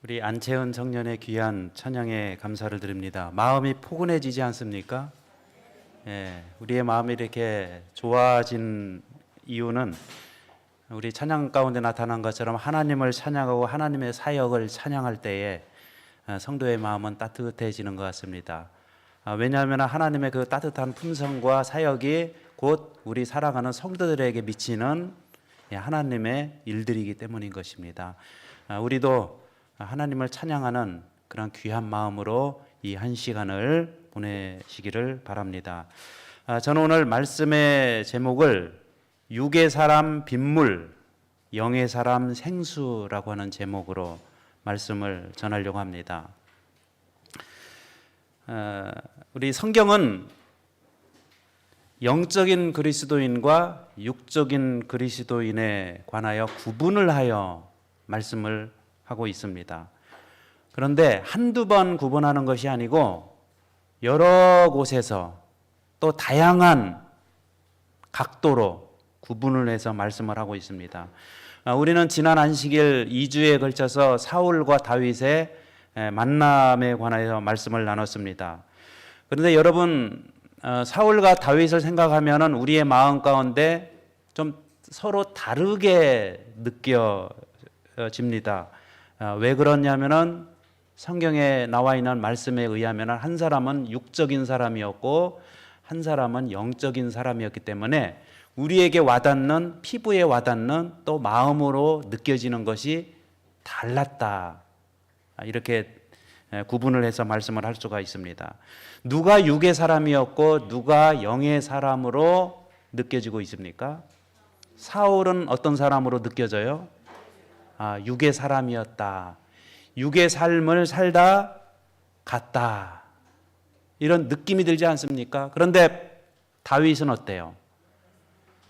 우리 안채은 청년의 귀한 찬양에 감사를 드립니다. 마음이 포근해지지 않습니까? 예, 우리의 마음이 이렇게 좋아진 이유는 우리 찬양 가운데 나타난 것처럼 하나님을 찬양하고 하나님의 사역을 찬양할 때에 성도의 마음은 따뜻해지는 것 같습니다. 왜냐하면 하나님의 그 따뜻한 품성과 사역이 곧 우리 살아가는 성도들에게 미치는 하나님의 일들이기 때문인 것입니다. 우리도 하나님을 찬양하는 그런 귀한 마음으로 이 한 시간을 보내시기를 바랍니다. 저는 오늘 말씀의 제목을 육의 사람 빗물, 영의 사람 생수라고 하는 제목으로 말씀을 전하려고 합니다. 우리 성경은 영적인 그리스도인과 육적인 그리스도인에 관하여 구분을 하여 말씀을 하고 있습니다. 그런데 한두 번 구분하는 것이 아니고 여러 곳에서 또 다양한 각도로 구분을 해서 말씀을 하고 있습니다. 우리는 지난 안식일 2주에 걸쳐서 사울과 다윗의 만남에 관하여 말씀을 나눴습니다. 그런데 여러분, 사울과 다윗을 생각하면 우리의 마음 가운데 좀 서로 다르게 느껴집니다. 왜 그러냐면은 성경에 나와 있는 말씀에 의하면 한 사람은 육적인 사람이었고 한 사람은 영적인 사람이었기 때문에 우리에게 와닿는, 피부에 와닿는 또 마음으로 느껴지는 것이 달랐다. 이렇게 구분을 해서 말씀을 할 수가 있습니다. 누가 육의 사람이었고 누가 영의 사람으로 느껴지고 있습니까? 사울은 어떤 사람으로 느껴져요? 육의 사람이었다. 육의 삶을 살다 갔다. 이런 느낌이 들지 않습니까? 그런데 다윗은 어때요?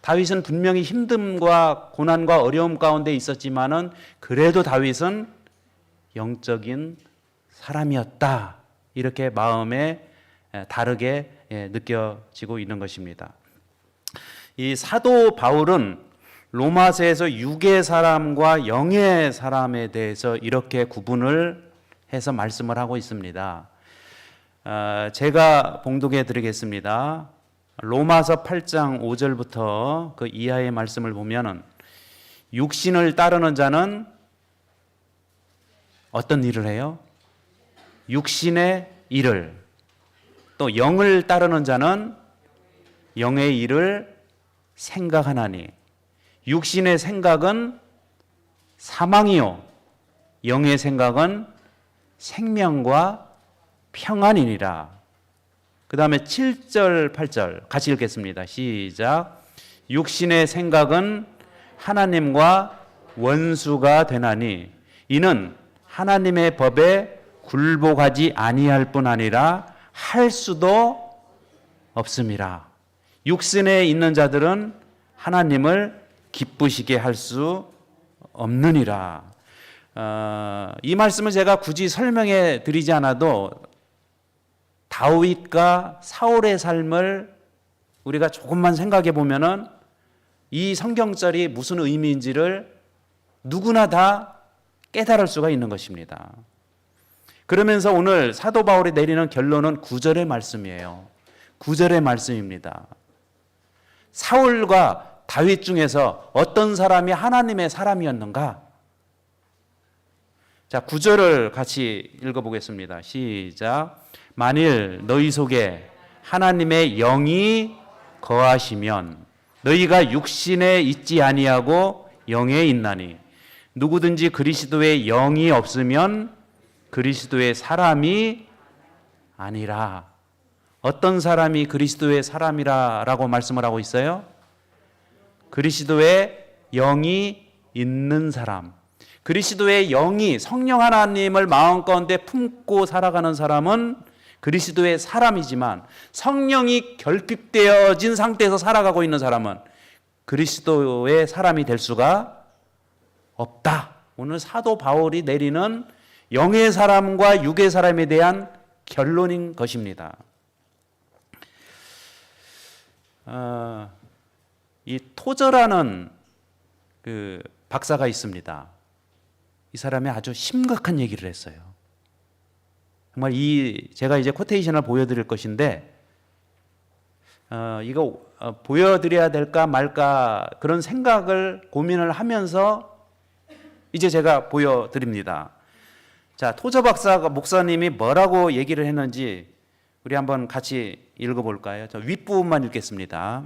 다윗은 분명히 힘듦과 고난과 어려움 가운데 있었지만은 그래도 다윗은 영적인 사람이었다. 이렇게 마음에 다르게 느껴지고 있는 것입니다. 이 사도 바울은 로마서에서 육의 사람과 영의 사람에 대해서 이렇게 구분을 해서 말씀을 하고 있습니다. 제가 봉독해 드리겠습니다. 로마서 8장 5절부터 그 이하의 말씀을 보면은 육신을 따르는 자는 어떤 일을 해요? 육신의 일을, 또 영을 따르는 자는 영의 일을 생각하나니 육신의 생각은 사망이요 영의 생각은 생명과 평안이니라. 그 다음에 7절 8절 같이 읽겠습니다. 시작. 육신의 생각은 하나님과 원수가 되나니 이는 하나님의 법에 굴복하지 아니할 뿐 아니라 할 수도 없음이라. 육신에 있는 자들은 하나님을 기쁘시게 할 수 없느니라. 이 말씀을 제가 굳이 설명해 드리지 않아도 다윗과 사울의 삶을 우리가 조금만 생각해 보면은 이 성경절이 무슨 의미인지를 누구나 다 깨달을 수가 있는 것입니다. 그러면서 오늘 사도 바울이 내리는 결론은 9절의 말씀이에요. 9절의 말씀입니다. 사울과 다윗 중에서 어떤 사람이 하나님의 사람이었는가? 자, 9절을 같이 읽어보겠습니다. 시작. 만일 너희 속에 하나님의 영이 거하시면 너희가 육신에 있지 아니하고 영에 있나니 누구든지 그리스도의 영이 없으면 그리스도의 사람이 아니라. 어떤 사람이 그리스도의 사람이라고 말씀을 하고 있어요? 그리스도의 영이 있는 사람. 그리스도의 영이 성령 하나님을 마음 가운데 품고 살아가는 사람은 그리스도의 사람이지만 성령이 결핍되어진 상태에서 살아가고 있는 사람은 그리스도의 사람이 될 수가 없다. 오늘 사도 바울이 내리는 영의 사람과 육의 사람에 대한 결론인 것입니다. 이 토저라는 그 박사가 있습니다. 이 사람이 아주 심각한 얘기를 했어요. 정말 제가 이제 코테이션을 보여드릴 것인데 이거 보여드려야 될까 말까 그런 생각을 고민을 하면서 이제 제가 보여드립니다. 자, 토저 목사님이 뭐라고 얘기를 했는지 우리 한번 같이 읽어볼까요? 저 윗부분만 읽겠습니다.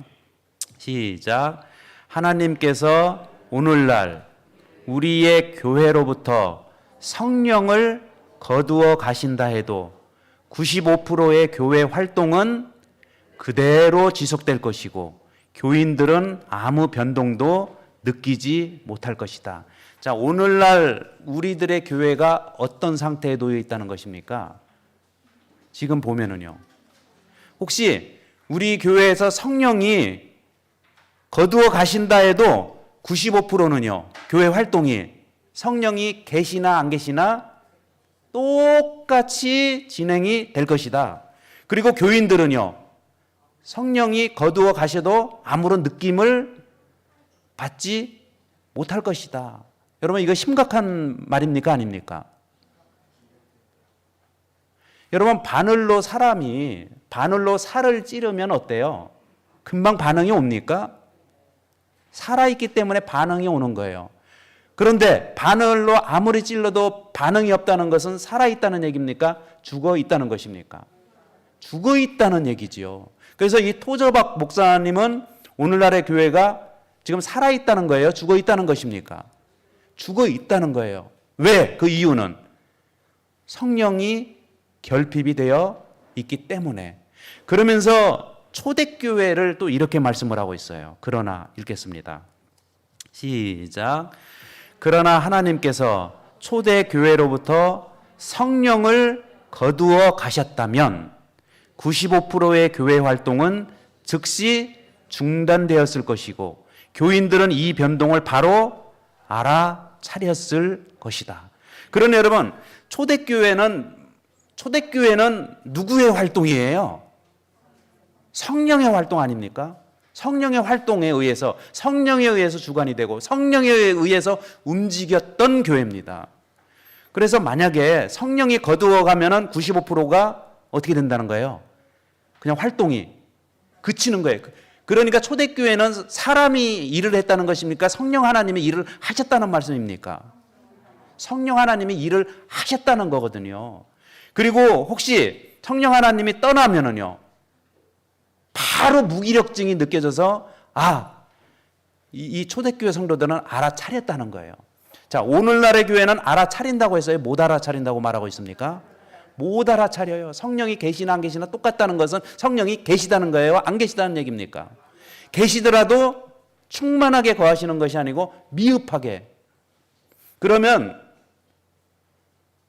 시작. 하나님께서 오늘날 우리의 교회로부터 성령을 거두어 가신다 해도 95%의 교회 활동은 그대로 지속될 것이고 교인들은 아무 변동도 느끼지 못할 것이다. 자, 오늘날 우리들의 교회가 어떤 상태에 놓여 있다는 것입니까? 지금 보면은요. 혹시 우리 교회에서 성령이 거두어 가신다 해도 95%는요. 교회 활동이 성령이 계시나 안 계시나 똑같이 진행이 될 것이다. 그리고 교인들은요. 성령이 거두어 가셔도 아무런 느낌을 받지 못할 것이다. 여러분 이거 심각한 말입니까? 아닙니까? 여러분 바늘로 살을 찌르면 어때요? 금방 반응이 옵니까? 살아있기 때문에 반응이 오는 거예요. 그런데 바늘로 아무리 찔러도 반응이 없다는 것은 살아있다는 얘기입니까? 죽어있다는 것입니까? 죽어있다는 얘기지요. 그래서 이 토저박 목사님은 오늘날의 교회가 지금 살아있다는 거예요? 죽어있다는 것입니까? 죽어있다는 거예요. 왜? 그 이유는 성령이 결핍이 되어 있기 때문에. 그러면서 초대교회를 또 이렇게 말씀을 하고 있어요. 그러나 읽겠습니다. 시작. 그러나 하나님께서 초대교회로부터 성령을 거두어 가셨다면 95%의 교회 활동은 즉시 중단되었을 것이고 교인들은 이 변동을 바로 알아차렸을 것이다. 그러나 여러분 초대교회는 누구의 활동이에요? 성령의 활동 아닙니까? 성령의 활동에 의해서 주관이 되고 성령에 의해서 움직였던 교회입니다. 그래서 만약에 성령이 거두어 가면은 95%가 어떻게 된다는 거예요? 그냥 활동이 그치는 거예요. 그러니까 초대교회는 사람이 일을 했다는 것입니까? 성령 하나님이 일을 하셨다는 말씀입니까? 성령 하나님이 일을 하셨다는 거거든요. 그리고 혹시 성령 하나님이 떠나면은요, 바로 무기력증이 느껴져서 이 초대교회 성도들은 알아차렸다는 거예요. 자, 오늘날의 교회는 알아차린다고 했어요? 못 알아차린다고 말하고 있습니까? 못 알아차려요. 성령이 계시나 안 계시나 똑같다는 것은 성령이 계시다는 거예요? 안 계시다는 얘기입니까? 계시더라도 충만하게 거하시는 것이 아니고 미흡하게. 그러면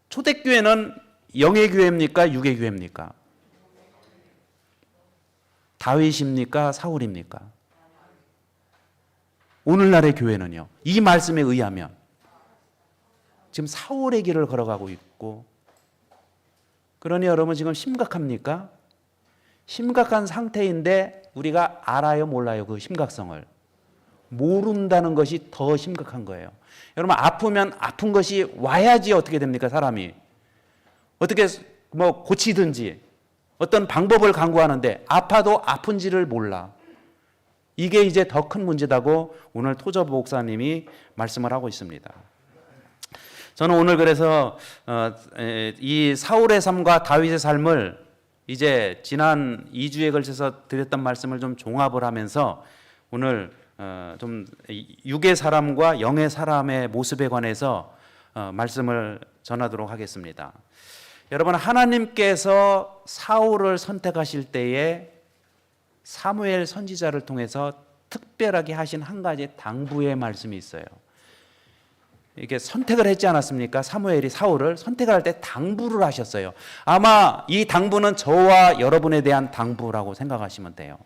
초대교회는 영의 교회입니까? 육의 교회입니까? 다윗입니까? 사울입니까? 오늘날의 교회는요. 이 말씀에 의하면 지금 사울의 길을 걸어가고 있고, 그러니 여러분 지금 심각합니까? 심각한 상태인데 우리가 알아요, 몰라요? 그 심각성을 모른다는 것이 더 심각한 거예요. 여러분 아프면 아픈 것이 와야지 어떻게 됩니까? 사람이 어떻게 고치든지 어떤 방법을 강구하는데 아파도 아픈지를 몰라. 이게 이제 더 큰 문제다고 오늘 토저 목사님이 말씀을 하고 있습니다. 저는 오늘 그래서 이 사울의 삶과 다윗의 삶을 이제 지난 2주에 걸쳐서 드렸던 말씀을 좀 종합을 하면서 오늘 좀 육의 사람과 영의 사람의 모습에 관해서 말씀을 전하도록 하겠습니다. 여러분 하나님께서 사울을 선택하실 때에 사무엘 선지자를 통해서 특별하게 하신 한 가지 당부의 말씀이 있어요. 이렇게 선택을 했지 않았습니까? 사무엘이 사울을 선택할 때 당부를 하셨어요. 아마 이 당부는 저와 여러분에 대한 당부라고 생각하시면 돼요.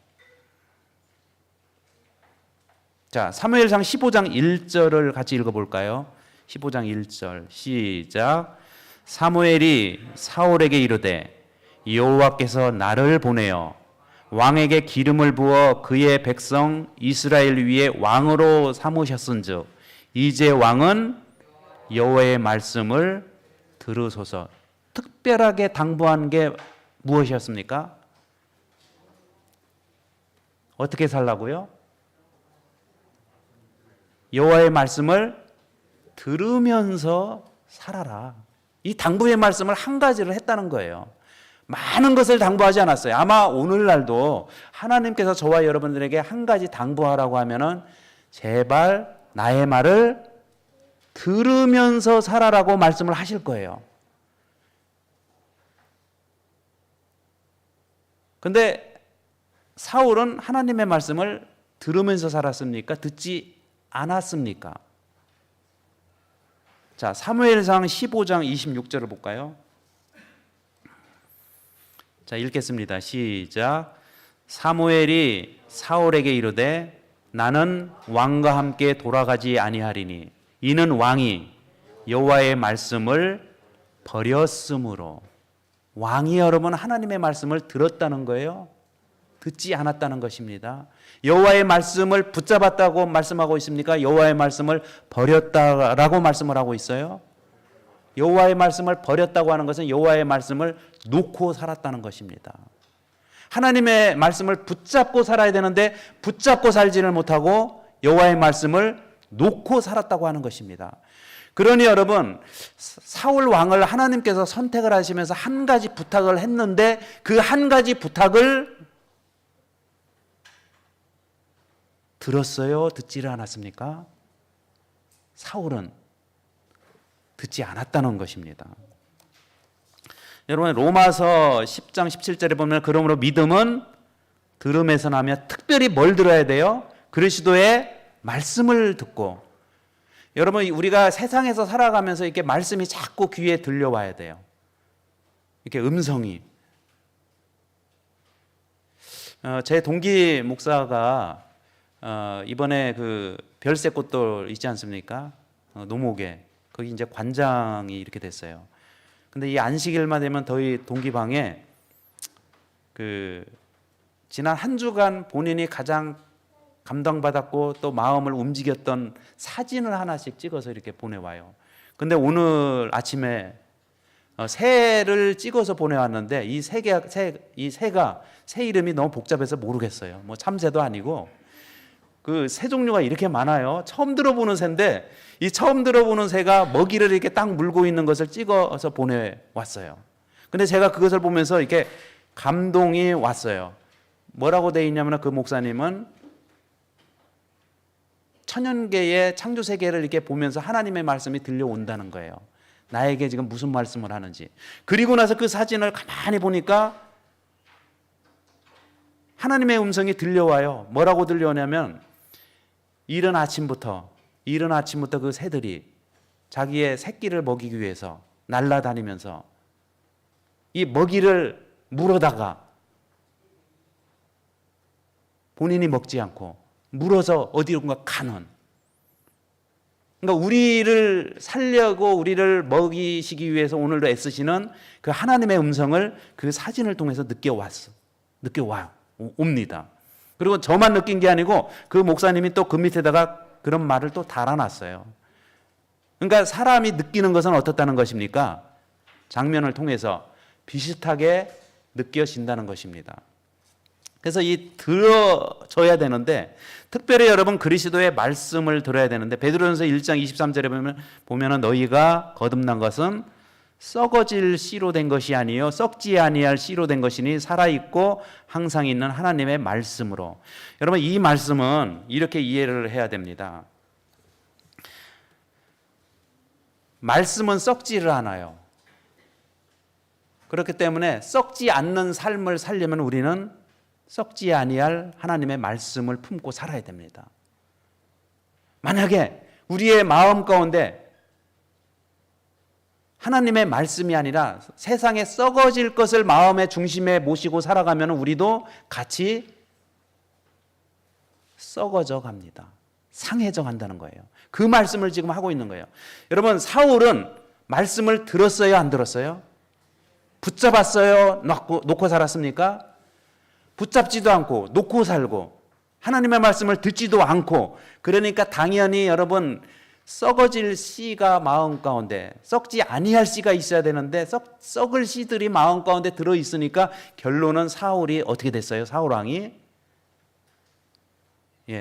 자, 사무엘상 15장 1절을 같이 읽어볼까요? 15장 1절 시작. 사무엘이 사울에게 이르되 여호와께서 나를 보내어 왕에게 기름을 부어 그의 백성 이스라엘 위에 왕으로 삼으셨은즉 이제 왕은 여호와의 말씀을 들으소서. 특별하게 당부한 게 무엇이었습니까? 어떻게 살라고요? 여호와의 말씀을 들으면서 살아라. 이 당부의 말씀을 한 가지를 했다는 거예요. 많은 것을 당부하지 않았어요. 아마 오늘날도 하나님께서 저와 여러분들에게 한 가지 당부하라고 하면은 제발 나의 말을 들으면서 살아라고 말씀을 하실 거예요. 근데 사울은 하나님의 말씀을 들으면서 살았습니까? 듣지 않았습니까? 자, 사무엘상 15장 26절을 볼까요? 자, 읽겠습니다. 시작. 사무엘이 사울에게 이르되 나는 왕과 함께 돌아가지 아니하리니 이는 왕이 여호와의 말씀을 버렸으므로. 왕이 여러분 하나님의 말씀을 들었다는 거예요. 듣지 않았다는 것입니다. 여호와의 말씀을 붙잡았다고 말씀하고 있습니까? 여호와의 말씀을 버렸다라고 말씀을 하고 있어요. 여호와의 말씀을 버렸다고 하는 것은 여호와의 말씀을 놓고 살았다는 것입니다. 하나님의 말씀을 붙잡고 살아야 되는데 붙잡고 살지를 못하고 여호와의 말씀을 놓고 살았다고 하는 것입니다. 그러니 여러분, 사울 왕을 하나님께서 선택을 하시면서 한 가지 부탁을 했는데 그 한 가지 부탁을 들었어요? 듣지를 않았습니까? 사울은 듣지 않았다는 것입니다. 여러분, 로마서 10장 17절에 보면 그러므로 믿음은 들음에서 나며 특별히 뭘 들어야 돼요? 그리스도의 말씀을 듣고. 여러분, 우리가 세상에서 살아가면서 이렇게 말씀이 자꾸 귀에 들려와야 돼요. 이렇게 음성이. 제 동기 목사가 이번에 그 별새꽃돌 있지 않습니까? 노목에 거기 이제 관장이 이렇게 됐어요. 근데 이 안식일만 되면 저희 동기방에 그 지난 한 주간 본인이 가장 감동받았고 또 마음을 움직였던 사진을 하나씩 찍어서 이렇게 보내와요. 근데 오늘 아침에 새를 찍어서 보내왔는데 이 새가 새 이름이 너무 복잡해서 모르겠어요. 뭐 참새도 아니고 그 새 종류가 이렇게 많아요. 처음 들어보는 새인데 이 처음 들어보는 새가 먹이를 이렇게 딱 물고 있는 것을 찍어서 보내왔어요. 근데 제가 그것을 보면서 이렇게 감동이 왔어요. 뭐라고 돼 있냐면 그 목사님은 천연계의 창조 세계를 이렇게 보면서 하나님의 말씀이 들려온다는 거예요. 나에게 지금 무슨 말씀을 하는지. 그리고 나서 그 사진을 가만히 보니까 하나님의 음성이 들려와요. 뭐라고 들려오냐면 이른 아침부터 그 새들이 자기의 새끼를 먹이기 위해서 날아다니면서 이 먹이를 물어다가 본인이 먹지 않고 물어서 어디론가 가는. 그러니까 우리를 살려고 우리를 먹이시기 위해서 오늘도 애쓰시는 그 하나님의 음성을 그 사진을 통해서 옵니다. 그리고 저만 느낀 게 아니고 그 목사님이 또 그 밑에다가 그런 말을 또 달아놨어요. 그러니까 사람이 느끼는 것은 어떻다는 것입니까? 장면을 통해서 비슷하게 느껴진다는 것입니다. 그래서 이 들어줘야 되는데 특별히 여러분 그리스도의 말씀을 들어야 되는데 베드로전서 1장 23절에 보면은 너희가 거듭난 것은 썩어질 씨로 된 것이 아니요 썩지 아니할 씨로 된 것이니 살아있고 항상 있는 하나님의 말씀으로. 여러분 이 말씀은 이렇게 이해를 해야 됩니다. 말씀은 썩지를 않아요. 그렇기 때문에 썩지 않는 삶을 살려면 우리는 썩지 아니할 하나님의 말씀을 품고 살아야 됩니다. 만약에 우리의 마음 가운데 하나님의 말씀이 아니라 세상에 썩어질 것을 마음의 중심에 모시고 살아가면 우리도 같이 썩어져 갑니다. 상해져 간다는 거예요. 그 말씀을 지금 하고 있는 거예요. 여러분 사울은 말씀을 들었어요? 안 들었어요? 붙잡았어요? 놓고 살았습니까? 붙잡지도 않고 놓고 살고 하나님의 말씀을 듣지도 않고 그러니까 당연히 여러분 썩어질 씨가 마음 가운데, 썩지 아니할 씨가 있어야 되는데 썩을 씨들이 마음 가운데 들어 있으니까 결론은 사울이 어떻게 됐어요? 사울 왕이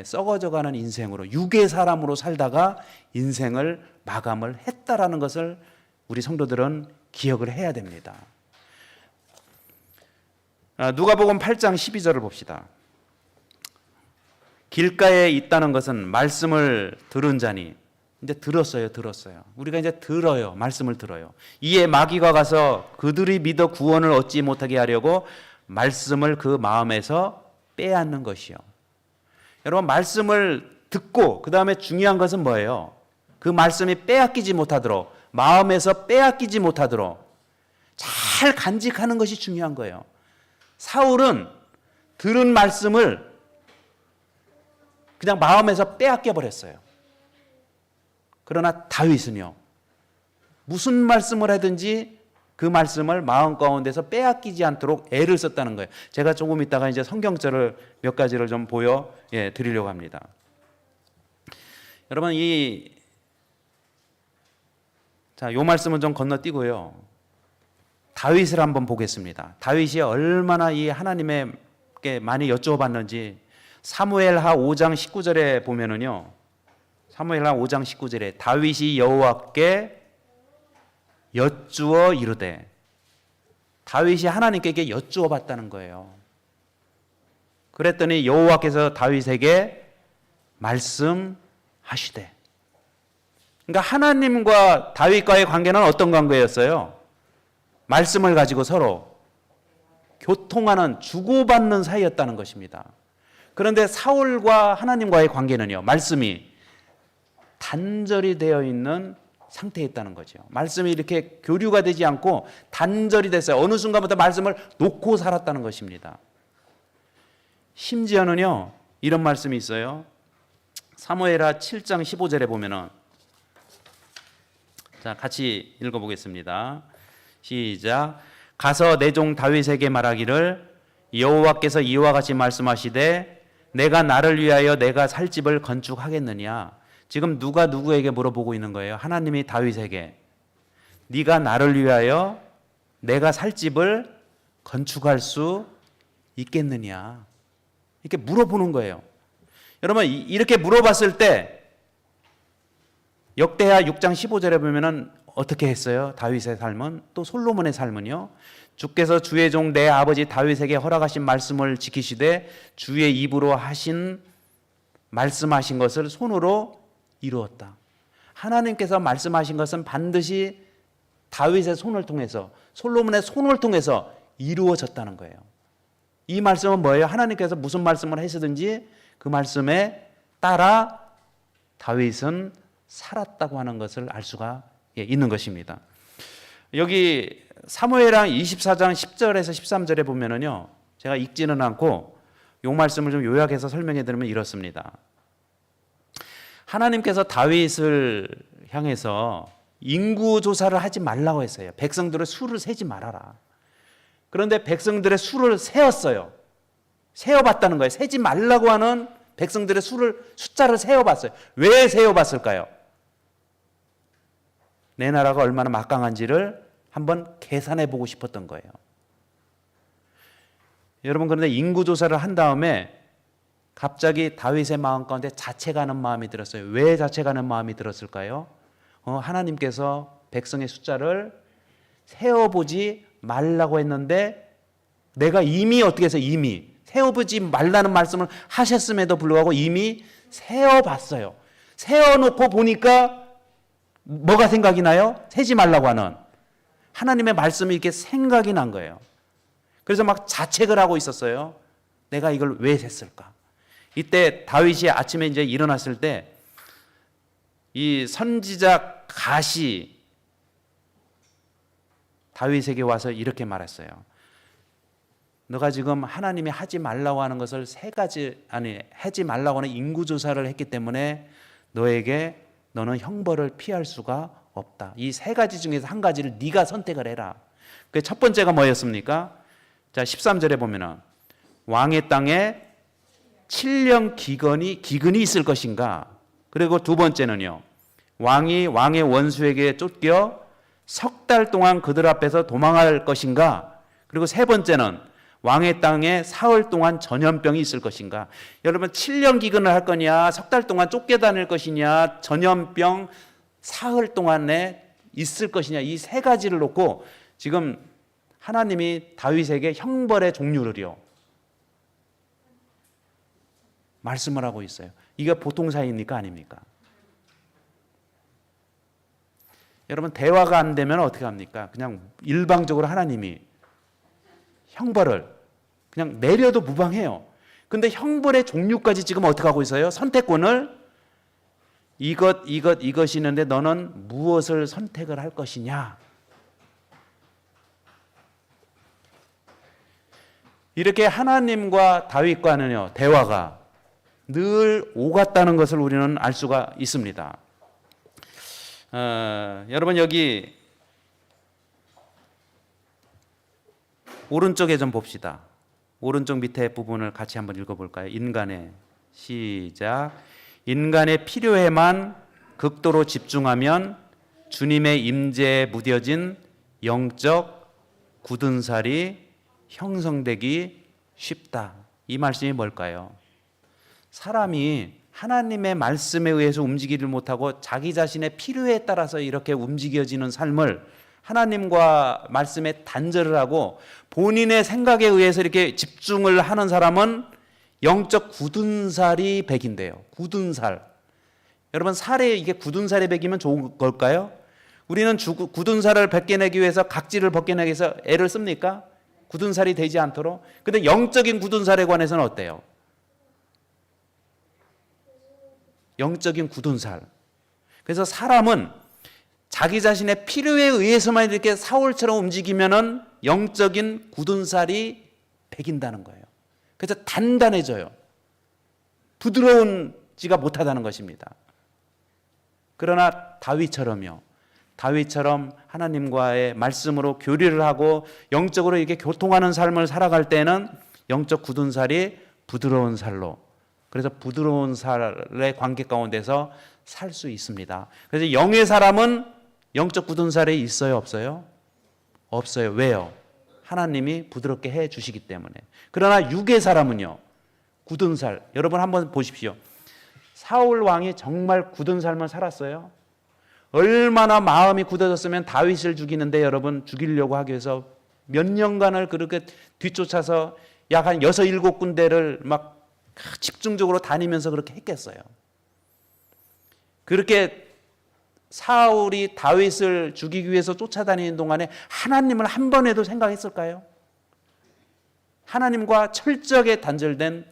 썩어져가는 인생으로, 육의 사람으로 살다가 인생을 마감을 했다라는 것을 우리 성도들은 기억을 해야 됩니다. 누가복음 8장 12절을 봅시다. 길가에 있다는 것은 말씀을 들은 자니, 이제 들었어요. 우리가 이제 들어요. 말씀을 들어요. 이에 마귀가 가서 그들이 믿어 구원을 얻지 못하게 하려고 말씀을 그 마음에서 빼앗는 것이요. 여러분, 말씀을 듣고 그 다음에 중요한 것은 뭐예요? 그 말씀이 빼앗기지 못하도록, 마음에서 빼앗기지 못하도록 잘 간직하는 것이 중요한 거예요. 사울은 들은 말씀을 그냥 마음에서 빼앗겨 버렸어요. 그러나 다윗은요, 무슨 말씀을 하든지 그 말씀을 마음 가운데서 빼앗기지 않도록 애를 썼다는 거예요. 제가 조금 있다가 이제 성경절을 몇 가지를 좀 보여 드리려고 합니다. 여러분, 요 말씀은 좀 건너뛰고요. 다윗을 한번 보겠습니다. 다윗이 얼마나 이 하나님께 많이 여쭈어봤는지 사무엘하 5장 19절에 보면은요. 사무엘하 5장 19절에 다윗이 여호와께 여쭈어 이르되, 다윗이 하나님께 여쭈어 봤다는 거예요. 그랬더니 여호와께서 다윗에게 말씀하시되, 그러니까 하나님과 다윗과의 관계는 어떤 관계였어요? 말씀을 가지고 서로 교통하는, 주고받는 사이였다는 것입니다. 그런데 사울과 하나님과의 관계는요, 말씀이 단절이 되어 있는 상태에 있다는 거죠. 말씀이 이렇게 교류가 되지 않고 단절이 됐어요. 어느 순간부터 말씀을 놓고 살았다는 것입니다. 심지어는요, 이런 말씀이 있어요. 사무엘하 7장 15절에 보면은, 자, 같이 읽어보겠습니다. 시작. 가서 내 종 다윗에게 말하기를, 여호와께서 이와 같이 말씀하시되 내가 나를 위하여 내가 살 집을 건축하겠느냐. 지금 누가 누구에게 물어보고 있는 거예요? 하나님이 다윗에게, 네가 나를 위하여 내가 살 집을 건축할 수 있겠느냐, 이렇게 물어보는 거예요. 여러분, 이렇게 물어봤을 때 역대하 6장 15절에 보면은 어떻게 했어요? 다윗의 삶은, 또 솔로몬의 삶은요. 주께서 주의 종 내 아버지 다윗에게 허락하신 말씀을 지키시되 주의 입으로 말씀하신 것을 손으로 이루었다. 하나님께서 말씀하신 것은 반드시 다윗의 손을 통해서, 솔로몬의 손을 통해서 이루어졌다는 거예요. 이 말씀은 뭐예요? 하나님께서 무슨 말씀을 하시든지 그 말씀에 따라 다윗은 살았다고 하는 것을 알 수가 있는 것입니다. 여기 사무엘상 24장 10절에서 13절에 보면은요, 제가 읽지는 않고 이 말씀을 좀 요약해서 설명해 드리면 이렇습니다. 하나님께서 다윗을 향해서 인구 조사를 하지 말라고 했어요. 백성들의 수를 세지 말아라. 그런데 백성들의 수를 세었어요. 세어봤다는 거예요. 세지 말라고 하는 백성들의 숫자를 세어봤어요. 왜 세어봤을까요? 내 나라가 얼마나 막강한지를 한번 계산해 보고 싶었던 거예요. 여러분, 그런데 인구조사를 한 다음에 갑자기 다윗의 마음 가운데 자책하는 마음이 들었어요. 왜 자책하는 마음이 들었을까요? 하나님께서 백성의 숫자를 세어보지 말라고 했는데 내가 이미 어떻게 해서 이미 세어보지 말라는 말씀을 하셨음에도 불구하고 이미 세어봤어요. 세어놓고 보니까 뭐가 생각이 나요? 세지 말라고 하는 하나님의 말씀이 이렇게 생각이 난 거예요. 그래서 막 자책을 하고 있었어요. 내가 이걸 왜 셌을까? 이때 다윗이 아침에 이제 일어났을 때 이 선지자 갓이 다윗에게 와서 이렇게 말했어요. 너가 지금 하나님이 하지 말라고 하는 것을 하지 말라고 하는 인구조사를 했기 때문에 너는 형벌을 피할 수가 없다. 이 세 가지 중에서 한 가지를 네가 선택을 해라. 그 첫 번째가 뭐였습니까? 자, 13절에 보면은 왕의 땅에 7년 기근이 있을 것인가? 그리고 두 번째는요, 왕이 왕의 원수에게 쫓겨 석 달 동안 그들 앞에서 도망할 것인가? 그리고 세 번째는 왕의 땅에 사흘 동안 전염병이 있을 것인가? 여러분 7년 기근을 할 거냐? 석 달 동안 쫓겨다닐 것이냐? 전염병 사흘 동안에 있을 것이냐? 이 세 가지를 놓고 지금 하나님이 다윗에게 형벌의 종류를요 말씀을 하고 있어요. 이게 보통 사이입니까? 아닙니까? 여러분 대화가 안 되면 어떻게 합니까? 그냥 일방적으로 하나님이 형벌을 그냥 내려도 무방해요. 근데 형벌의 종류까지 지금 어떻게 하고 있어요? 선택권을 이것이 있는데 너는 무엇을 선택을 할 것이냐? 이렇게 하나님과 다윗과는요 대화가 늘 오갔다는 것을 우리는 알 수가 있습니다. 여러분 여기 오른쪽에 좀 봅시다. 오른쪽 밑에 부분을 같이 한번 읽어볼까요? 인간의 시작. 인간의 필요에만 극도로 집중하면 주님의 임재에 무뎌진 영적 굳은 살이 형성되기 쉽다. 이 말씀이 뭘까요? 사람이 하나님의 말씀에 의해서 움직이를 못하고 자기 자신의 필요에 따라서 이렇게 움직여지는 삶을 하나님과 말씀에 단절을 하고 본인의 생각에 의해서 이렇게 집중을 하는 사람은 영적 굳은 살이 백인데요. 굳은 살. 여러분 살에 이게 굳은 살이 백이면 좋은 걸까요? 우리는 굳은 살을 벗겨내기 위해서 각질을 벗겨내기 위해서 애를 씁니까? 굳은 살이 되지 않도록. 근데 영적인 굳은 살에 관해서는 어때요? 영적인 굳은 살. 그래서 사람은 자기 자신의 필요에 의해서만 이렇게 사울처럼 움직이면은 영적인 굳은 살이 배긴다는 거예요. 그래서 단단해져요. 부드러운지가 못하다는 것입니다. 그러나 다윗처럼요. 다윗처럼 하나님과의 말씀으로 교류를 하고 영적으로 이렇게 교통하는 삶을 살아갈 때는 영적 굳은 살이 부드러운 살로, 그래서 부드러운 살의 관계 가운데서 살 수 있습니다. 그래서 영의 사람은 영적 굳은 살이 있어요, 없어요? 없어요. 왜요? 하나님이 부드럽게 해 주시기 때문에. 그러나 육의 사람은요, 굳은 살. 여러분 한번 보십시오. 사울 왕이 정말 굳은 삶을 살았어요. 얼마나 마음이 굳어졌으면 다윗을 죽이는데 여러분 죽이려고 하기 위해서 몇 년간을 그렇게 뒤쫓아서 약 한 6, 7군데를 막 집중적으로 다니면서 그렇게 했겠어요. 그렇게 사울이 다윗을 죽이기 위해서 쫓아다니는 동안에 하나님을 한 번에도 생각했을까요? 하나님과 철저하게 단절된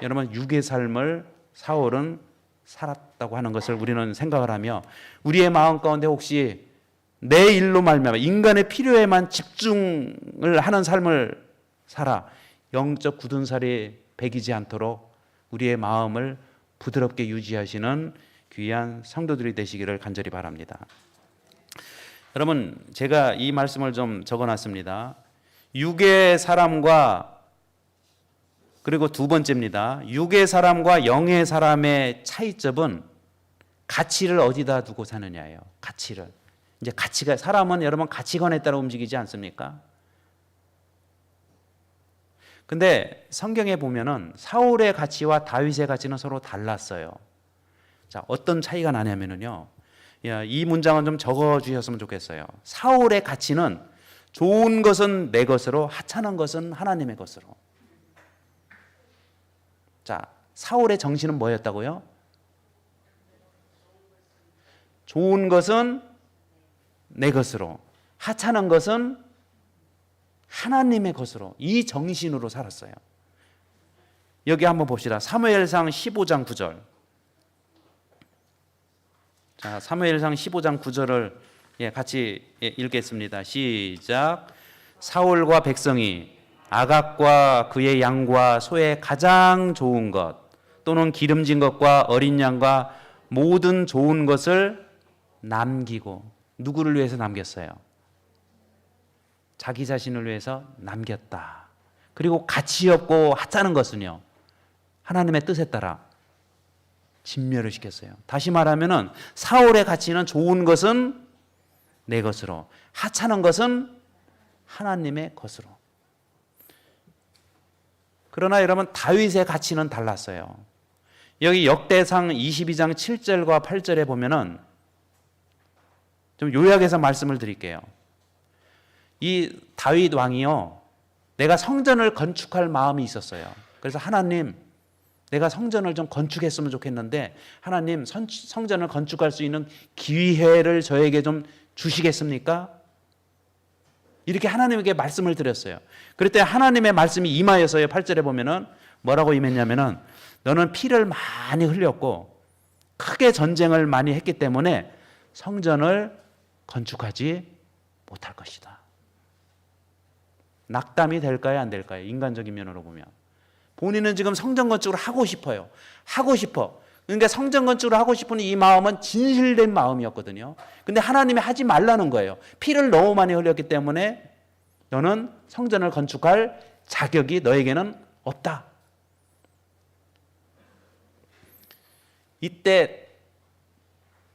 여러분 육의 삶을 사울은 살았다고 하는 것을 우리는 생각을 하며 우리의 마음 가운데 혹시 내 일로 말미암아 인간의 필요에만 집중을 하는 삶을 살아 영적 굳은 살이 배기지 않도록 우리의 마음을 부드럽게 유지하시는 귀한 성도들이 되시기를 간절히 바랍니다. 여러분 제가 이 말씀을 좀 적어놨습니다. 육의 사람과 그리고 두 번째입니다. 육의 사람과 영의 사람의 차이점은 가치를 어디다 두고 사느냐예요. 가치를. 이제 가치가 사람은 여러분 가치관에 따라 움직이지 않습니까? 근데 성경에 보면은 사울의 가치와 다윗의 가치는 서로 달랐어요. 자, 어떤 차이가 나냐면은요. 이 문장은 좀 적어 주셨으면 좋겠어요. 사울의 가치는 좋은 것은 내 것으로 하찮은 것은 하나님의 것으로. 자, 사울의 정신은 뭐였다고요? 좋은 것은 내 것으로, 하찮은 것은 하나님의 것으로, 이 정신으로 살았어요. 여기 한번 봅시다. 사무엘상 15장 9절. 자, 사무엘상 15장 9절을 같이 읽겠습니다. 시작. 사울과 백성이 아각과 그의 양과 소의 가장 좋은 것 또는 기름진 것과 어린 양과 모든 좋은 것을 남기고, 누구를 위해서 남겼어요? 자기 자신을 위해서 남겼다. 그리고 가치 없고 하찮은 것은요, 하나님의 뜻에 따라 진멸을 시켰어요. 다시 말하면은 사울의 가치는 좋은 것은 내 것으로, 하찮은 것은 하나님의 것으로. 그러나 여러분, 다윗의 가치는 달랐어요. 여기 역대상 22장 7절과 8절에 보면은 좀 요약해서 말씀을 드릴게요. 이 다윗 왕이요, 내가 성전을 건축할 마음이 있었어요. 그래서 하나님, 내가 성전을 좀 건축했으면 좋겠는데 하나님, 성전을 건축할 수 있는 기회를 저에게 좀 주시겠습니까? 이렇게 하나님에게 말씀을 드렸어요. 그랬더니 하나님의 말씀이 임하여서요, 8절에 보면은 뭐라고 임했냐면은 너는 피를 많이 흘렸고 크게 전쟁을 많이 했기 때문에 성전을 건축하지 못할 것이다. 낙담이 될까요, 안 될까요? 인간적인 면으로 보면 본인은 지금 성전 건축을 하고 싶어요. 하고 싶어. 그러니까 성전 건축을 하고 싶은 이 마음은 진실된 마음이었거든요. 근데 하나님이 하지 말라는 거예요. 피를 너무 많이 흘렸기 때문에 너는 성전을 건축할 자격이 너에게는 없다. 이때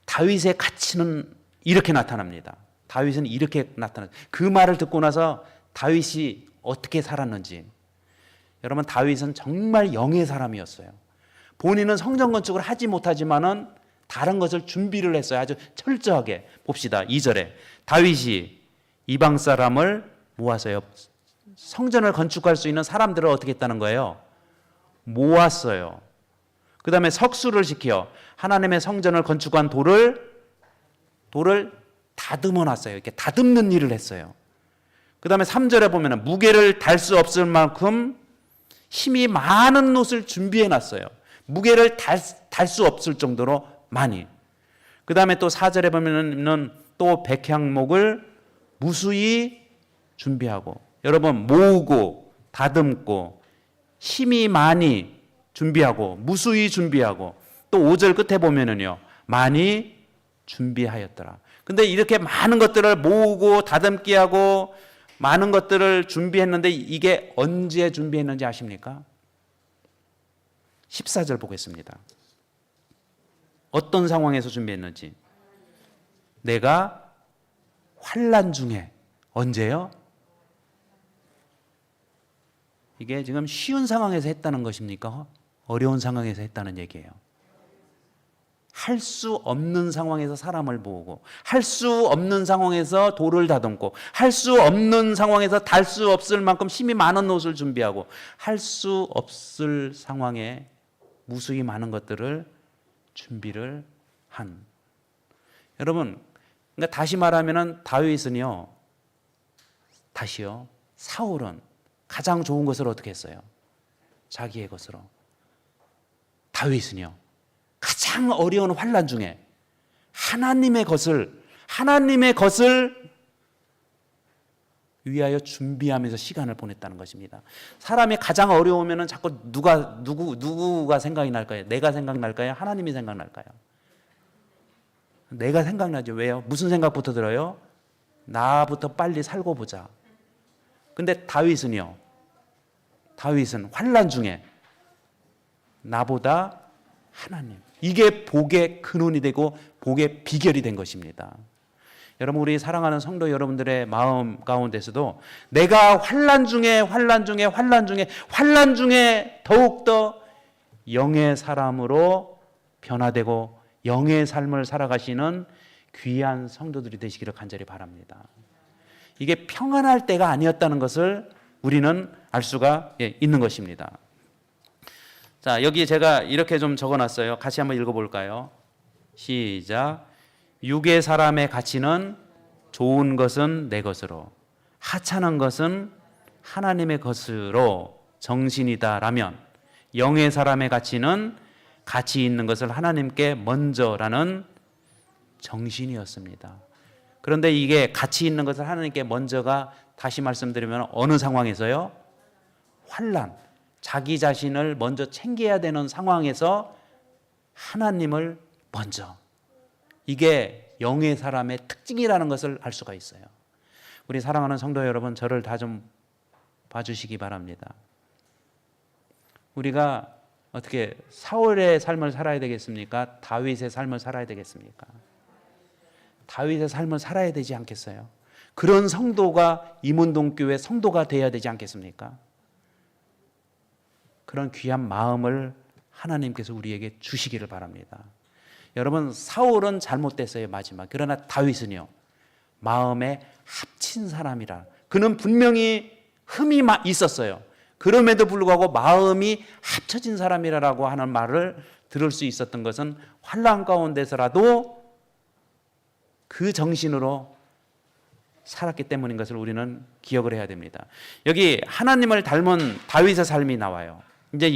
다윗의 가치는 이렇게 나타납니다. 다윗은 이렇게 나타납니다. 그 말을 듣고 나서 다윗이 어떻게 살았는지. 여러분, 다윗은 정말 영의 사람이었어요. 본인은 성전 건축을 하지 못하지만은 다른 것을 준비를 했어요. 아주 철저하게. 봅시다. 2절에 다윗이 이방 사람을 모아서요, 성전을 건축할 수 있는 사람들을 어떻게 했다는 거예요? 모았어요. 그 다음에 석수를 시켜 하나님의 성전을 건축한 돌을 다듬어 놨어요. 이렇게 다듬는 일을 했어요. 그 다음에 3절에 보면 무게를 달 수 없을 만큼 힘이 많은 옷을 준비해 놨어요. 무게를 달 수 없을 정도로 많이. 그 다음에 또 4절에 보면은 또 백향목을 무수히 준비하고, 여러분, 모으고 다듬고 힘이 많이 준비하고 무수히 준비하고, 또 5절 끝에 보면은요, 많이 준비하였더라. 근데 이렇게 많은 것들을 모으고 다듬게 하고 많은 것들을 준비했는데 이게 언제 준비했는지 아십니까? 14절 보겠습니다. 어떤 상황에서 준비했는지. 내가 환난 중에. 언제요? 이게 지금 쉬운 상황에서 했다는 것입니까? 어려운 상황에서 했다는 얘기예요. 할 수 없는 상황에서 사람을 모으고, 할 수 없는 상황에서 돌을 다듬고, 할 수 없는 상황에서 달 수 없을 만큼 힘이 많은 옷을 준비하고, 할 수 없을 상황에 무수히 많은 것들을 준비를 한. 여러분, 그러니까 다시 말하면은 다윗은요, 다시요, 사울은 가장 좋은 것을 어떻게 했어요? 자기의 것으로. 다윗은요, 가장 어려운 환난 중에 하나님의 것을 위하여 준비하면서 시간을 보냈다는 것입니다. 사람이 가장 어려우면은 자꾸 누구가 생각이 날까요? 내가 생각날까요? 하나님이 생각날까요? 내가 생각나죠. 왜요? 무슨 생각부터 들어요? 나부터 빨리 살고 보자. 근데 다윗은 환난 중에 나보다 하나님. 이게 복의 근원이 되고 복의 비결이 된 것입니다. 여러분, 우리 사랑하는 성도 여러분들의 마음 가운데서도 내가 환난 중에 더욱더 영의 사람으로 변화되고 영의 삶을 살아가시는 귀한 성도들이 되시기를 간절히 바랍니다. 이게 평안할 때가 아니었다는 것을 우리는 알 수가 있는 것입니다. 자, 여기 제가 이렇게 좀 적어놨어요. 같이 한번 읽어볼까요? 시작. 육의 사람의 가치는 좋은 것은 내 것으로, 하찮은 것은 하나님의 것으로 정신이다라면, 영의 사람의 가치는 가치 있는 것을 하나님께 먼저라는 정신이었습니다. 그런데 이게 가치 있는 것을 하나님께 먼저가, 다시 말씀드리면 어느 상황에서요? 환난, 자기 자신을 먼저 챙겨야 되는 상황에서 하나님을 먼저. 이게 영의 사람의 특징이라는 것을 알 수가 있어요. 우리 사랑하는 성도 여러분, 저를 다 좀 봐주시기 바랍니다. 우리가 어떻게 사울의 삶을 살아야 되겠습니까? 다윗의 삶을 살아야 되겠습니까? 다윗의 삶을 살아야 되지 않겠어요? 그런 성도가 임운동교회 성도가 되어야 되지 않겠습니까? 그런 귀한 마음을 하나님께서 우리에게 주시기를 바랍니다. 여러분, 사울은 잘못됐어요, 마지막. 그러나 다윗은요, 마음에 합친 사람이라. 그는 분명히 흠이 있었어요. 그럼에도 불구하고 마음이 합쳐진 사람이라고 하는 말을 들을 수 있었던 것은 환난 가운데서라도 그 정신으로 살았기 때문인 것을 우리는 기억을 해야 됩니다. 여기 하나님을 닮은 다윗의 삶이 나와요. 이제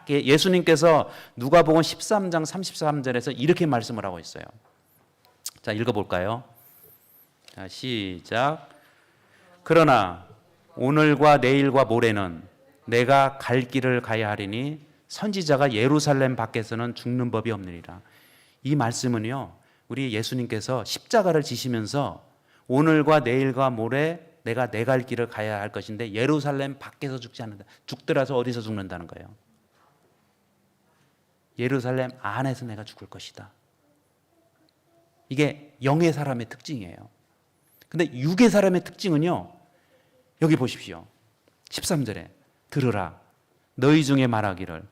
예수님께서 누가복음 13장 33절에서 이렇게 말씀을 하고 있어요. 자, 읽어볼까요? 자, 시작. 그러나 오늘과 내일과 모레는 내가 갈 길을 가야 하리니 선지자가 예루살렘 밖에서는 죽는 법이 없느니라. 이 말씀은요, 우리 예수님께서 십자가를 지시면서 오늘과 내일과 모레 내가 내 갈 길을 가야 할 것인데 예루살렘 밖에서 죽지 않는다. 죽더라도 어디서 죽는다는 거예요? 예루살렘 안에서 내가 죽을 것이다. 이게 영의 사람의 특징이에요. 근데 육의 사람의 특징은요, 여기 보십시오. 13절에 들으라. 너희 중에 말하기를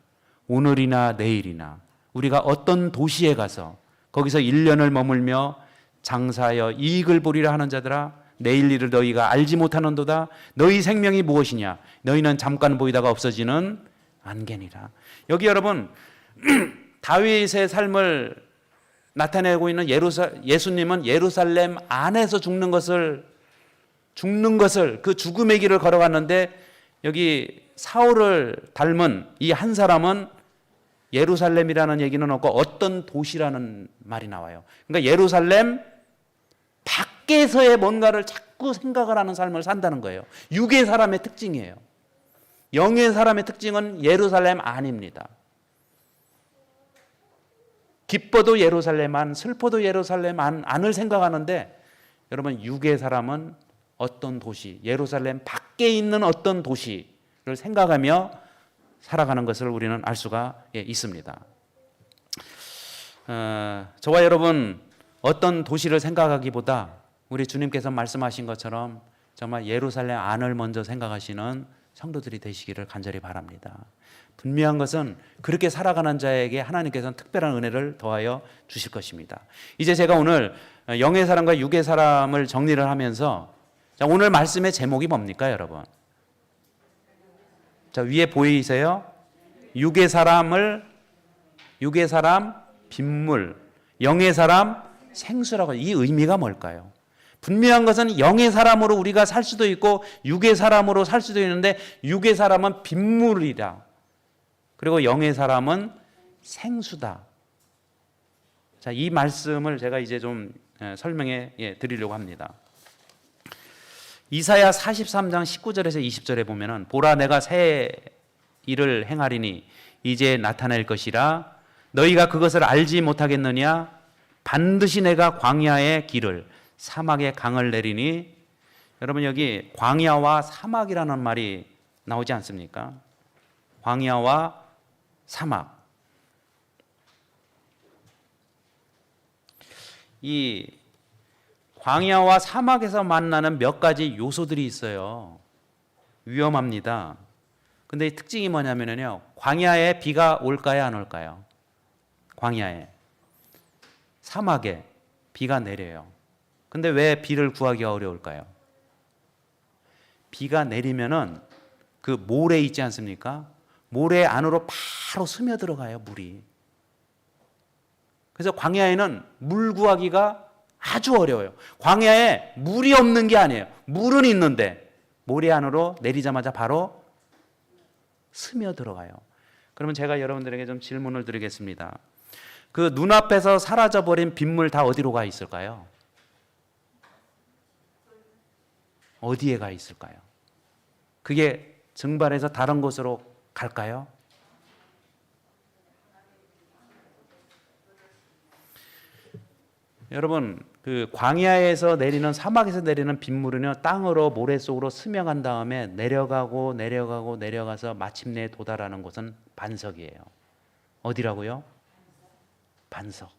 오늘이나 내일이나 우리가 어떤 도시에 가서 거기서 1년을 머물며 장사하여 이익을 보리라 하는 자들아, 내일 일을 너희가 알지 못하는도다. 너희 생명이 무엇이냐? 너희는 잠깐 보이다가 없어지는 안개니라. 여기 여러분, 다윗의 삶을 나타내고 있는 예수님은 예루살렘 안에서 죽는 것을 그 죽음의 길을 걸어갔는데, 여기 사울을 닮은 이 한 사람은 예루살렘이라는 얘기는 없고 어떤 도시라는 말이 나와요. 그러니까 예루살렘 밖에서의 뭔가를 자꾸 생각을 하는 삶을 산다는 거예요. 육의 사람의 특징이에요. 영의 사람의 특징은 예루살렘 안입니다. 기뻐도 예루살렘 안, 슬퍼도 예루살렘 안을 생각하는데, 여러분, 육의 사람은 어떤 도시, 예루살렘 밖에 있는 어떤 도시를 생각하며 살아가는 것을 우리는 알 수가 있습니다. 저와 여러분, 어떤 도시를 생각하기보다 우리 주님께서 말씀하신 것처럼 정말 예루살렘 안을 먼저 생각하시는 성도들이 되시기를 간절히 바랍니다. 분명한 것은 그렇게 살아가는 자에게 하나님께서는 특별한 은혜를 더하여 주실 것입니다. 이제 제가 오늘 영의 사람과 육의 사람을 정리를 하면서, 자, 오늘 말씀의 제목이 뭡니까, 여러분? 자, 위에 보이세요? 육의 사람 빗물, 영의 사람 생수라고. 이 의미가 뭘까요? 분명한 것은 영의 사람으로 우리가 살 수도 있고 육의 사람으로 살 수도 있는데, 육의 사람은 빗물이다. 그리고 영의 사람은 생수다. 자, 이 말씀을 제가 이제 좀 설명해 드리려고 합니다. 이사야 43장 19절에서 20절에 보면은, 보라 내가 새 일을 행하리니 이제 나타낼 것이라 너희가 그것을 알지 못하겠느냐? 반드시 내가 광야의 길을 사막의 강을 내리니. 여러분, 여기 광야와 사막이라는 말이 나오지 않습니까? 광야와 사막. 이 광야와 사막에서 만나는 몇 가지 요소들이 있어요. 위험합니다. 근데 이 특징이 뭐냐면요, 광야에 비가 올까요, 안 올까요? 광야에. 사막에 비가 내려요. 근데 왜 비를 구하기가 어려울까요? 비가 내리면은 그 모래 있지 않습니까? 모래 안으로 바로 스며들어가요, 물이. 그래서 광야에는 물 구하기가 아주 어려워요. 광야에 물이 없는 게 아니에요. 물은 있는데 모래 안으로 내리자마자 바로 스며들어가요. 그러면 제가 여러분들에게 좀 질문을 드리겠습니다. 그 눈앞에서 사라져버린 빗물 다 어디로 가 있을까요? 어디에 가 있을까요? 그게 증발해서 다른 곳으로 갈까요? 여러분, 그 광야에서 내리는, 사막에서 내리는 빗물은요, 땅으로 모래 속으로 스며간 다음에 내려가서 마침내 도달하는 곳은 반석이에요. 어디라고요? 반석.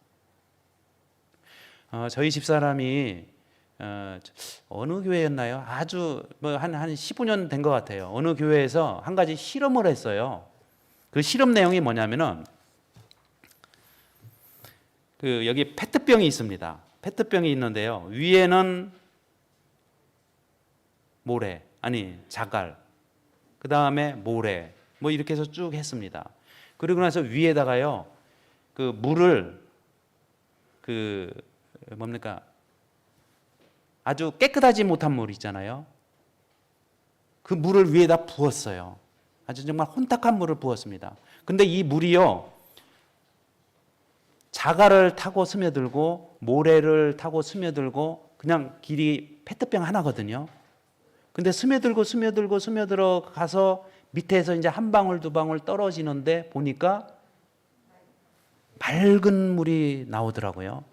저희 집사람이 어느 교회였나요? 아주 한 15년 된 것 같아요. 어느 교회에서 한 가지 실험을 했어요. 그 실험 내용이 뭐냐면은 여기 페트병이 있습니다. 페트병이 있는데요. 위에는 모래, 아니 자갈, 그 다음에 모래, 뭐 이렇게 해서 쭉 했습니다. 그리고 나서 위에다가요, 그 물을 뭡니까? 아주 깨끗하지 못한 물 있잖아요. 그 물을 위에다 부었어요. 아주 정말 혼탁한 물을 부었습니다. 근데 이 물이요, 자갈을 타고 스며들고 모래를 타고 스며들고 그냥 길이 페트병 하나거든요. 근데 스며들어 가서 밑에서 이제 한 방울 두 방울 떨어지는데 보니까 맑은 물이 나오더라고요.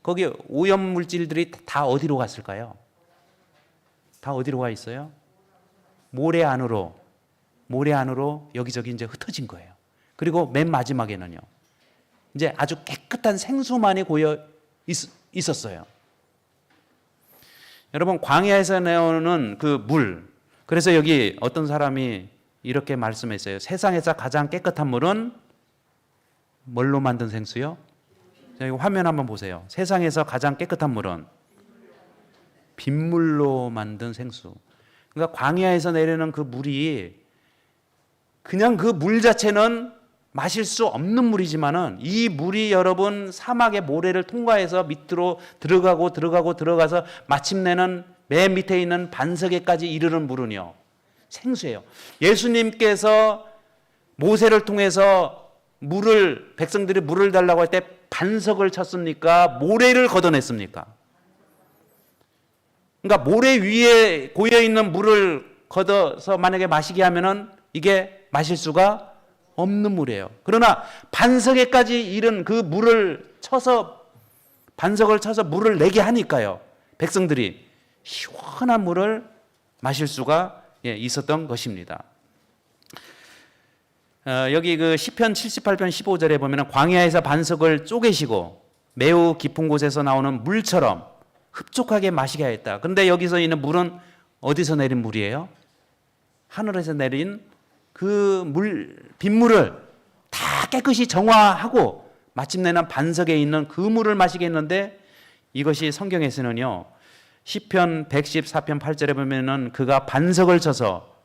거기 오염 물질들이 다 어디로 갔을까요? 다 어디로 가 있어요? 모래 안으로 여기저기 이제 흩어진 거예요. 그리고 맨 마지막에는요, 이제 아주 깨끗한 생수만이 고여 있었어요. 여러분, 광야에서 나오는 그 물, 그래서 여기 어떤 사람이 이렇게 말씀했어요. 세상에서 가장 깨끗한 물은 뭘로 만든 생수요? 여기 화면 한번 보세요. 세상에서 가장 깨끗한 물은 빗물로 만든 생수. 그러니까 광야에서 내리는 그 물이 그냥 그 물 자체는 마실 수 없는 물이지만은 이 물이 여러분 사막의 모래를 통과해서 밑으로 들어가서 마침내는 맨 밑에 있는 반석에까지 이르는 물은요, 생수예요. 예수님께서 모세를 통해서 백성들이 물을 달라고 할 때 반석을 쳤습니까? 모래를 걷어냈습니까? 그러니까 모래 위에 고여있는 물을 걷어서 만약에 마시게 하면은 이게 마실 수가 없는 물이에요. 그러나 반석에까지 이른 그 반석을 쳐서 물을 내게 하니까요, 백성들이 시원한 물을 마실 수가 있었던 것입니다. 여기 그 시편 78편 15절에 보면 광야에서 반석을 쪼개시고 매우 깊은 곳에서 나오는 물처럼 흡족하게 마시게 하였다. 그런데 여기서 있는 물은 어디서 내린 물이에요? 하늘에서 내린 그 빗물을 다 깨끗이 정화하고 마침내는 반석에 있는 그 물을 마시게 했는데, 이것이 성경에서는요, 시편 114편 8절에 보면은 그가 반석을 쳐서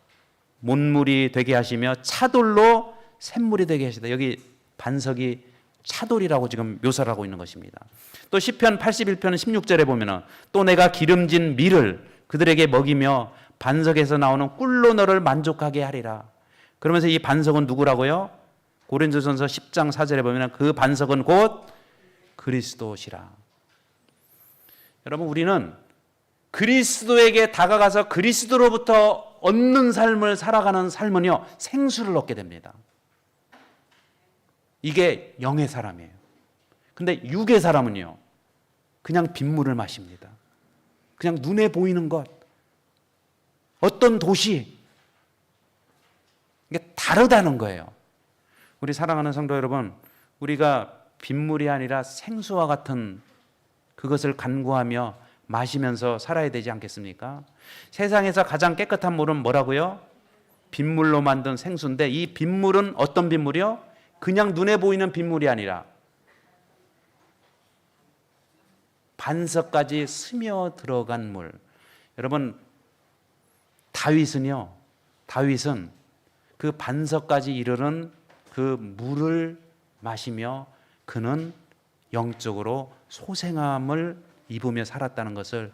몬물이 되게 하시며 차돌로 샘물이 되게 하시다. 여기 반석이 차돌이라고 지금 묘사를 하고 있는 것입니다. 또 시편 81편 16절에 보면은 또 내가 기름진 밀을 그들에게 먹이며 반석에서 나오는 꿀로 너를 만족하게 하리라. 그러면서 이 반석은 누구라고요? 고린도전서 10장 4절에 보면 그 반석은 곧 그리스도시라. 여러분, 우리는 그리스도에게 다가가서 그리스도로부터 얻는 삶을 살아가는 삶은요, 생수를 얻게 됩니다. 이게 영의 사람이에요. 근데 육의 사람은요, 그냥 빗물을 마십니다. 그냥 눈에 보이는 것, 어떤 도시, 이게 다르다는 거예요. 우리 사랑하는 성도 여러분, 우리가 빗물이 아니라 생수와 같은 그것을 간구하며 마시면서 살아야 되지 않겠습니까? 세상에서 가장 깨끗한 물은 뭐라고요? 빗물로 만든 생수인데, 이 빗물은 어떤 빗물이요? 그냥 눈에 보이는 빗물이 아니라 반석까지 스며 들어간 물. 여러분, 다윗은 그 반석까지 이르는 그 물을 마시며 그는 영적으로 소생함을 입으며 살았다는 것을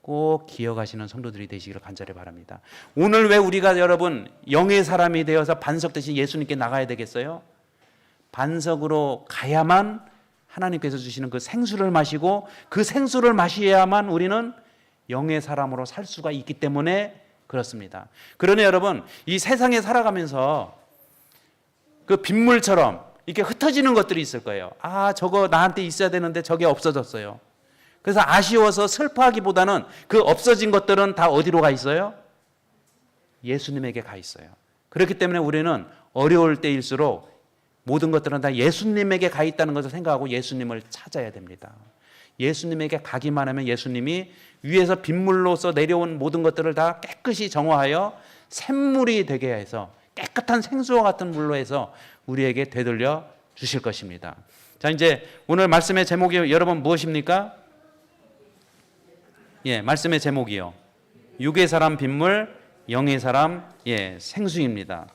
꼭 기억하시는 성도들이 되시기를 간절히 바랍니다. 오늘 왜 우리가 여러분 영의 사람이 되어서 반석 대신 예수님께 나가야 되겠어요? 반석으로 가야만 하나님께서 주시는 그 생수를 마시고 그 생수를 마셔야만 우리는 영의 사람으로 살 수가 있기 때문에 그렇습니다. 그러니 여러분, 이 세상에 살아가면서 그 빗물처럼 이렇게 흩어지는 것들이 있을 거예요. 아, 저거 나한테 있어야 되는데 저게 없어졌어요. 그래서 아쉬워서 슬퍼하기보다는 그 없어진 것들은 다 어디로 가 있어요? 예수님에게 가 있어요. 그렇기 때문에 우리는 어려울 때일수록 모든 것들은 다 예수님에게 가 있다는 것을 생각하고 예수님을 찾아야 됩니다. 예수님에게 가기만 하면 예수님이 위에서 빗물로서 내려온 모든 것들을 다 깨끗이 정화하여 샘물이 되게 해서 깨끗한 생수와 같은 물로 해서 우리에게 되돌려 주실 것입니다. 자, 이제 오늘 말씀의 제목이 여러분 무엇입니까? 예, 말씀의 제목이요. 육의 사람 빗물, 영의 사람 생수입니다.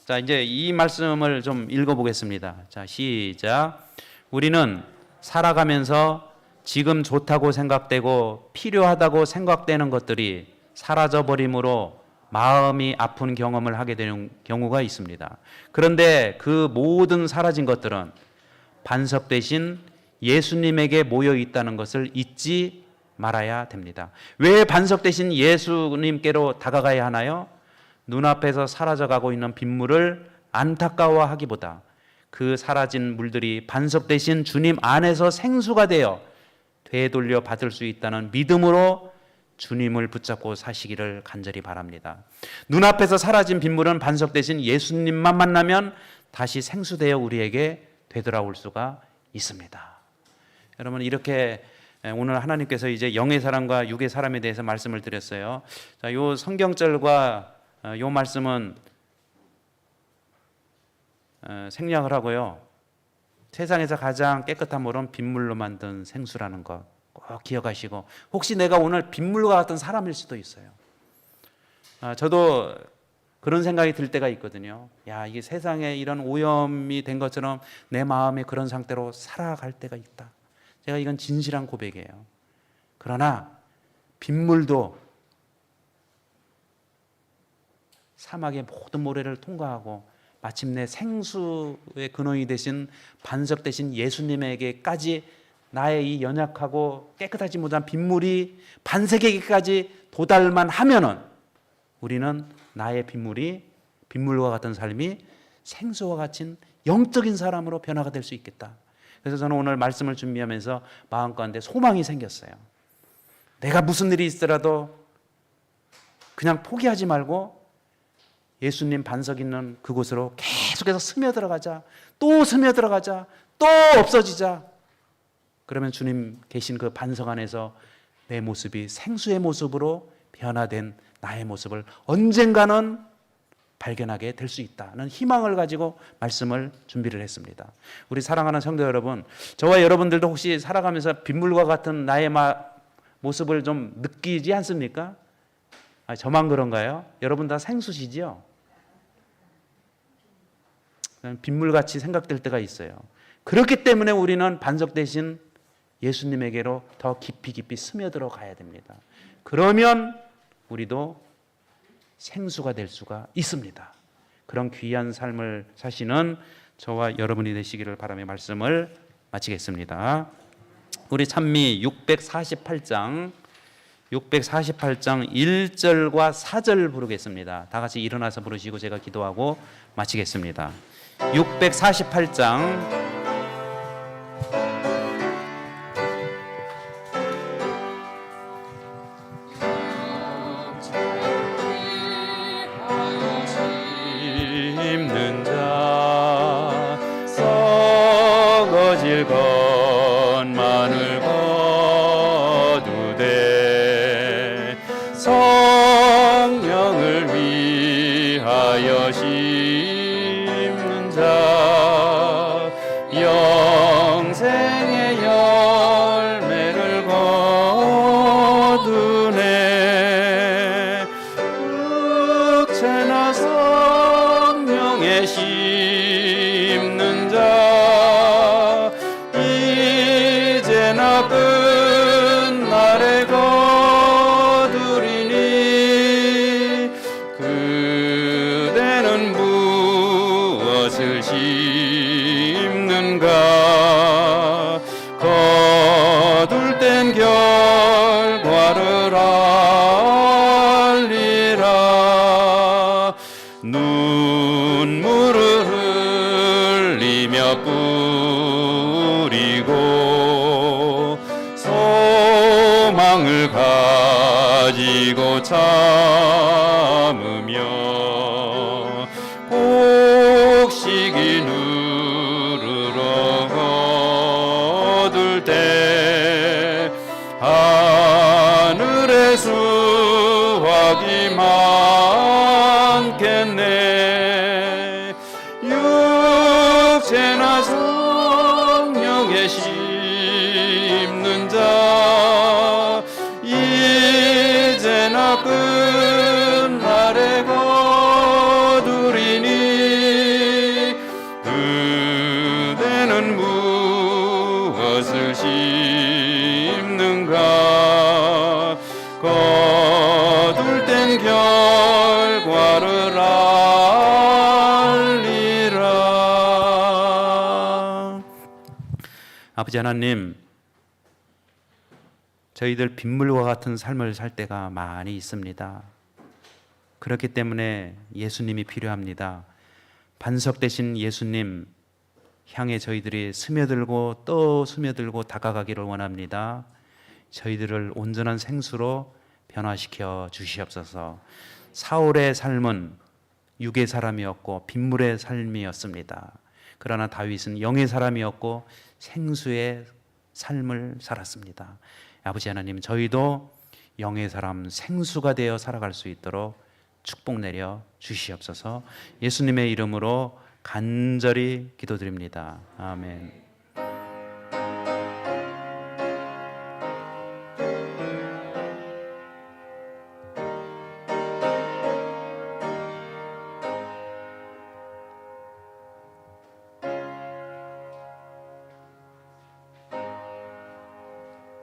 자, 이제 이 말씀을 좀 읽어보겠습니다. 자, 시작. 우리는 살아가면서 지금 좋다고 생각되고 필요하다고 생각되는 것들이 사라져버림으로 마음이 아픈 경험을 하게 되는 경우가 있습니다. 그런데 그 모든 사라진 것들은 반석 대신 예수님에게 모여 있다는 것을 잊지 말아야 됩니다. 왜 반석 대신 예수님께로 다가가야 하나요? 눈앞에서 사라져가고 있는 빗물을 안타까워하기보다 그 사라진 물들이 반석 대신 주님 안에서 생수가 되어 되돌려 받을 수 있다는 믿음으로 주님을 붙잡고 사시기를 간절히 바랍니다. 눈앞에서 사라진 빗물은 반석 대신 예수님만 만나면 다시 생수되어 우리에게 되돌아올 수가 있습니다. 여러분, 이렇게 오늘 하나님께서 이제 영의 사람과 육의 사람에 대해서 말씀을 드렸어요. 자, 요 성경절과 요 말씀은 생략을 하고요. 세상에서 가장 깨끗한 물은 빗물로 만든 생수라는 것 꼭 기억하시고, 혹시 내가 오늘 빗물과 같은 사람일 수도 있어요. 저도 그런 생각이 들 때가 있거든요. 야, 이게 세상에 이런 오염이 된 것처럼 내 마음이 그런 상태로 살아갈 때가 있다. 제가 이건 진실한 고백이에요. 그러나 빗물도 사막의 모든 모래를 통과하고 마침내 생수의 근원이 되신 반석 되신 예수님에게까지 나의 이 연약하고 깨끗하지 못한 빗물이 반석에게까지 도달만 하면은 우리는 나의 빗물과 같은 삶이 생수와 같은 영적인 사람으로 변화가 될 수 있겠다. 그래서 저는 오늘 말씀을 준비하면서 마음 가운데 소망이 생겼어요. 내가 무슨 일이 있더라도 그냥 포기하지 말고 예수님 반석 있는 그곳으로 계속해서 스며들어가자. 또 스며들어가자. 또 없어지자. 그러면 주님 계신 그 반석 안에서 내 모습이 생수의 모습으로 변화된 나의 모습을 언젠가는 발견하게 될 수 있다는 희망을 가지고 말씀을 준비를 했습니다. 우리 사랑하는 성도 여러분, 저와 여러분들도 혹시 살아가면서 빗물과 같은 나의 모습을 좀 느끼지 않습니까? 저만 그런가요? 여러분 다 생수시지요? 빗물같이 생각될 때가 있어요. 그렇기 때문에 우리는 반석 대신 예수님에게로 더 깊이 스며들어 가야 됩니다. 그러면 우리도 생수가 될 수가 있습니다. 그런 귀한 삶을 사시는 저와 여러분이 되시기를 바라며 말씀을 마치겠습니다. 우리 찬미 648장 1절과 4절 부르겠습니다. 다 같이 일어나서 부르시고 제가 기도하고 마치겠습니다. 648장 힘든 자 썩어질 것만을 거두되 성령을 위하여 심는 자 영생의 열매를 거두네. 육체나 성령에 심는 자 이제나 끝날에 거두리니 그대는 무엇을 심는가 거둘 땐 결과를 알리라. 눈물을 흘리며 뿌리고 소망을 가지고 참으며 곡식이 누르러 거둘 때 하늘의 수확이 많겠네. 육체나 성령에 심는 자 이제나 끝날에 거두리니 그대는 무엇을 심는가 거둘 땐 결과를 알리라. 아버지 하나님, 저희들 빗물과 같은 삶을 살 때가 많이 있습니다. 그렇기 때문에 예수님이 필요합니다. 반석 되신 예수님 향해 저희들이 스며들고 또 스며들고 다가가기를 원합니다. 저희들을 온전한 생수로 변화시켜 주시옵소서. 사울의 삶은 육의 사람이었고 빗물의 삶이었습니다. 그러나 다윗은 영의 사람이었고 생수의 삶을 살았습니다. 아버지 하나님, 저희도 영의 사람 생수가 되어 살아갈 수 있도록 축복 내려 주시옵소서. 예수님의 이름으로 간절히 기도드립니다. 아멘.